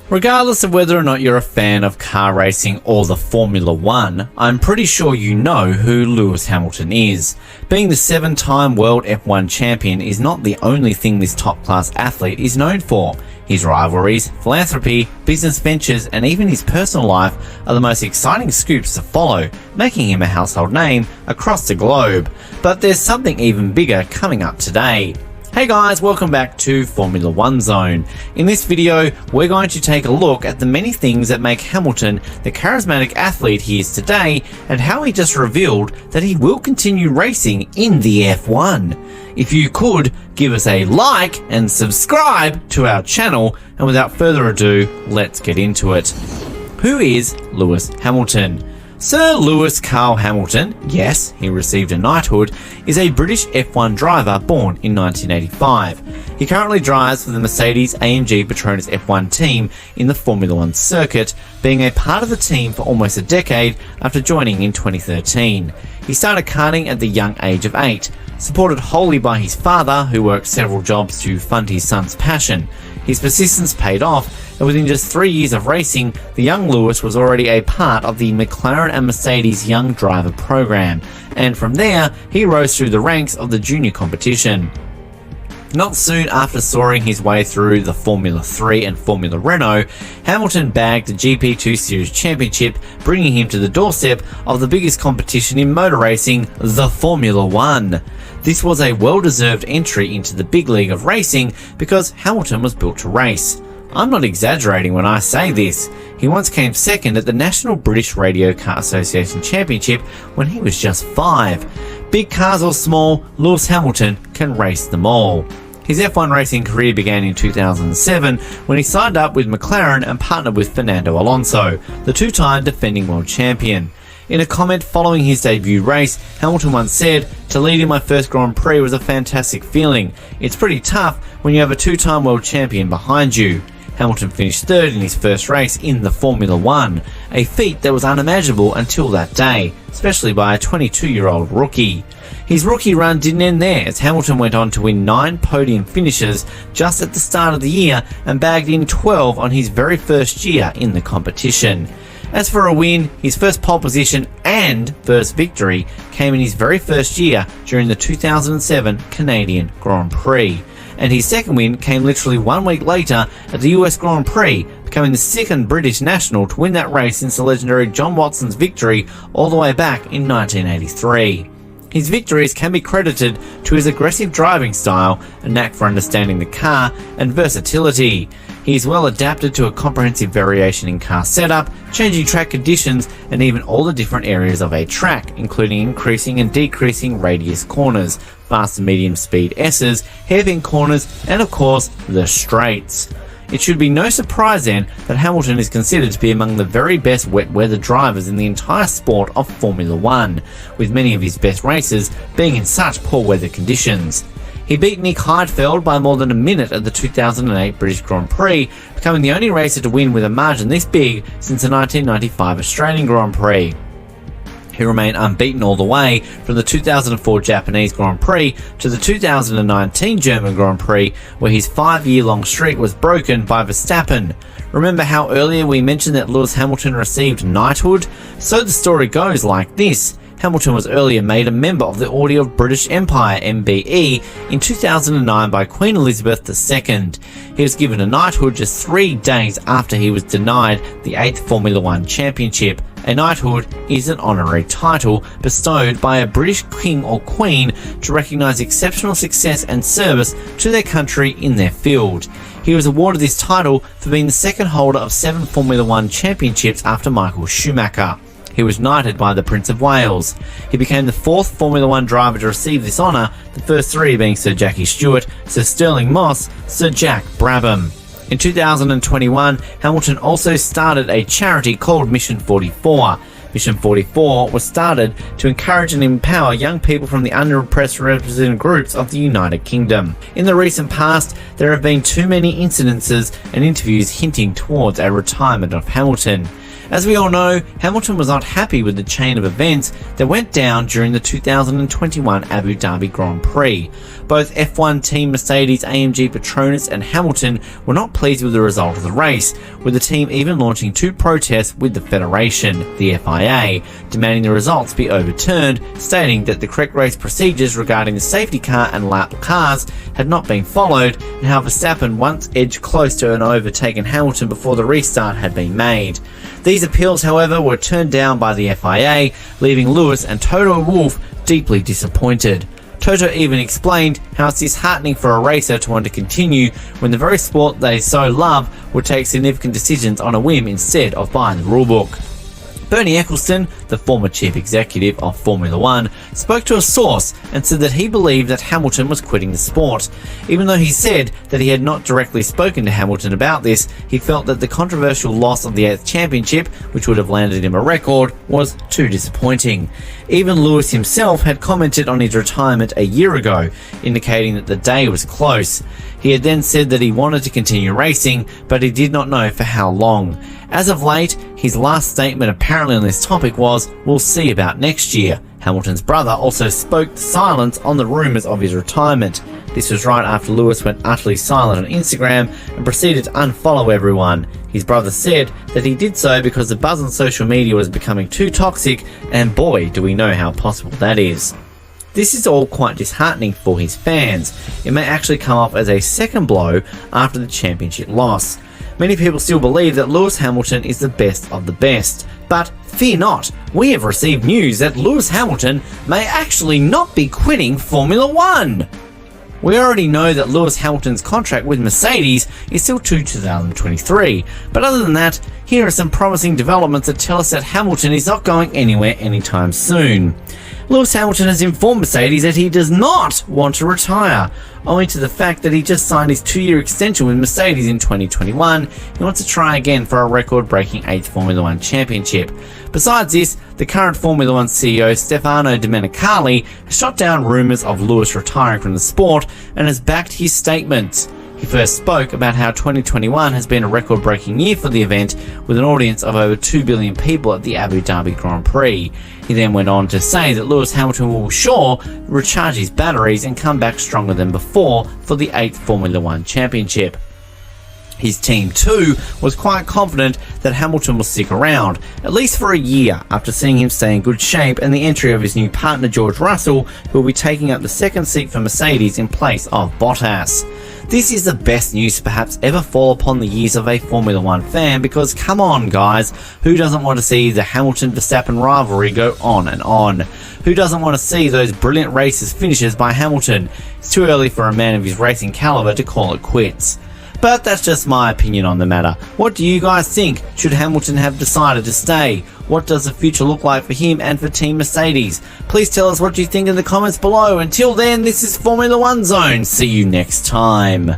Regardless of whether or not you're a fan of car racing or the Formula 1, I'm pretty sure you know who Lewis Hamilton is. Being the 7-time world F1 champion is not the only thing this top-class athlete is known for. His rivalries, philanthropy, business ventures, and even his personal life are the most exciting scoops to follow, making him a household name across the globe. But there's something even bigger coming up today. Hey guys, welcome back to Formula 1 Zone. In this video, we're going to take a look at the many things that make Hamilton the charismatic athlete he is today, and how he just revealed that he will continue racing in the F1. If you could, give us a like and subscribe to our channel, and without further ado, let's get into it. Who is Lewis Hamilton? Sir Lewis Carl Hamilton, yes, he received a knighthood, is a British F1 driver born in 1985. He currently drives for the Mercedes-AMG Petronas F1 team in the Formula 1 circuit, being a part of the team for almost a decade after joining in 2013. He started karting at the young age of 8, supported wholly by his father, who worked several jobs to fund his son's passion. His persistence paid off, and within just 3 years of racing, the young Lewis was already a part of the McLaren and Mercedes Young Driver program, and from there, he rose through the ranks of the junior competition. Not soon after soaring his way through the Formula 3 and Formula Renault, Hamilton bagged the GP2 Series Championship, bringing him to the doorstep of the biggest competition in motor racing, the Formula 1. This was a well-deserved entry into the big league of racing because Hamilton was built to race. I'm not exaggerating when I say this. He once came second at the National British Radio Car Association Championship when he was just 5. Big cars or small, Lewis Hamilton can race them all. His F1 racing career began in 2007 when he signed up with McLaren and partnered with Fernando Alonso, the two-time defending world champion. In a comment following his debut race, Hamilton once said, "To lead in my first Grand Prix was a fantastic feeling. It's pretty tough when you have a two-time world champion behind you." Hamilton finished third in his first race in the Formula 1, a feat that was unimaginable until that day, especially by a 22-year-old rookie. His rookie run didn't end there, as Hamilton went on to win 9 podium finishes just at the start of the year and bagged in 12 on his very first year in the competition. As for a win, his first pole position and first victory came in his very first year during the 2007 Canadian Grand Prix. And his second win came literally 1 week later at the US Grand Prix, becoming the second British national to win that race since the legendary John Watson's victory all the way back in 1983. His victories can be credited to his aggressive driving style, a knack for understanding the car, and versatility. He is well adapted to a comprehensive variation in car setup, changing track conditions, and even all the different areas of a track, including increasing and decreasing radius corners, fast and medium speed S's, hairpin corners, and of course, the straights. It should be no surprise then that Hamilton is considered to be among the very best wet weather drivers in the entire sport of Formula 1, with many of his best races being in such poor weather conditions. He beat Nick Heidfeld by more than a minute at the 2008 British Grand Prix, becoming the only racer to win with a margin this big since the 1995 Australian Grand Prix. He remained unbeaten all the way from the 2004 Japanese Grand Prix to the 2019 German Grand Prix, where his 5-year-long streak was broken by Verstappen. Remember how earlier we mentioned that Lewis Hamilton received knighthood? So the story goes like this. Hamilton was earlier made a member of the Order of British Empire (MBE) in 2009 by Queen Elizabeth II. He was given a knighthood just 3 days after he was denied the 8th Formula 1 championship. A knighthood is an honorary title bestowed by a British king or queen to recognise exceptional success and service to their country in their field. He was awarded this title for being the second holder of 7 Formula 1 championships after Michael Schumacher. He was knighted by the Prince of Wales. He became the 4th Formula 1 driver to receive this honour, the first 3 being Sir Jackie Stewart, Sir Sterling Moss, Sir Jack Brabham. In 2021, Hamilton also started a charity called Mission 44. Mission 44 was started to encourage and empower young people from the underrepresented groups of the United Kingdom. In the recent past, there have been too many incidences and interviews hinting towards a retirement of Hamilton. As we all know, Hamilton was not happy with the chain of events that went down during the 2021 Abu Dhabi Grand Prix. Both F1 team Mercedes, AMG Petronas and Hamilton were not pleased with the result of the race, with the team even launching 2 protests with the Federation, the FIA, demanding the results be overturned, stating that the correct race procedures regarding the safety car and lap cars had not been followed, and how Verstappen once edged close to and overtaken Hamilton before the restart had been made. These appeals, however, were turned down by the FIA, leaving Lewis and Toto Wolff deeply disappointed. Toto even explained how it's disheartening for a racer to want to continue when the very sport they so love would take significant decisions on a whim instead of by the rulebook. Bernie Ecclestone, the former chief executive of Formula One, spoke to a source and said that he believed that Hamilton was quitting the sport. Even though he said that he had not directly spoken to Hamilton about this, he felt that the controversial loss of the 8th championship, which would have landed him a record, was too disappointing. Even Lewis himself had commented on his retirement a year ago, indicating that the day was close. He had then said that he wanted to continue racing, but he did not know for how long. As of late, his last statement apparently on this topic was, "We'll see about next year." Hamilton's brother also spoke silence on the rumours of his retirement. This was right after Lewis went utterly silent on Instagram and proceeded to unfollow everyone. His brother said that he did so because the buzz on social media was becoming too toxic, and boy, do we know how possible that is. This is all quite disheartening for his fans. It may actually come off as a second blow after the championship loss. Many people still believe that Lewis Hamilton is the best of the best. But fear not, we have received news that Lewis Hamilton may actually not be quitting Formula One. We already know that Lewis Hamilton's contract with Mercedes is still to 2023, but other than that, here are some promising developments that tell us that Hamilton is not going anywhere anytime soon. Lewis Hamilton has informed Mercedes that he does not want to retire. Owing to the fact that he just signed his 2-year extension with Mercedes in 2021, he wants to try again for a record-breaking 8th Formula One championship. Besides this, the current Formula One CEO Stefano Domenicali has shot down rumours of Lewis retiring from the sport and has backed his statements. He first spoke about how 2021 has been a record-breaking year for the event, with an audience of over 2 billion people at the Abu Dhabi Grand Prix. He then went on to say that Lewis Hamilton will sure recharge his batteries and come back stronger than before for the 8th Formula One championship. His team too was quite confident that Hamilton will stick around, at least for a year, after seeing him stay in good shape and the entry of his new partner George Russell, who will be taking up the second seat for Mercedes in place of Bottas. This is the best news to perhaps ever fall upon the ears of a Formula One fan, because come on guys, who doesn't want to see the Hamilton-Verstappen rivalry go on and on? Who doesn't want to see those brilliant races finishes by Hamilton? It's too early for a man of his racing caliber to call it quits. But that's just my opinion on the matter. What do you guys think? Should Hamilton have decided to stay? What does the future look like for him and for Team Mercedes? Please tell us what you think in the comments below. Until then, this is Formula One Zone. See you next time.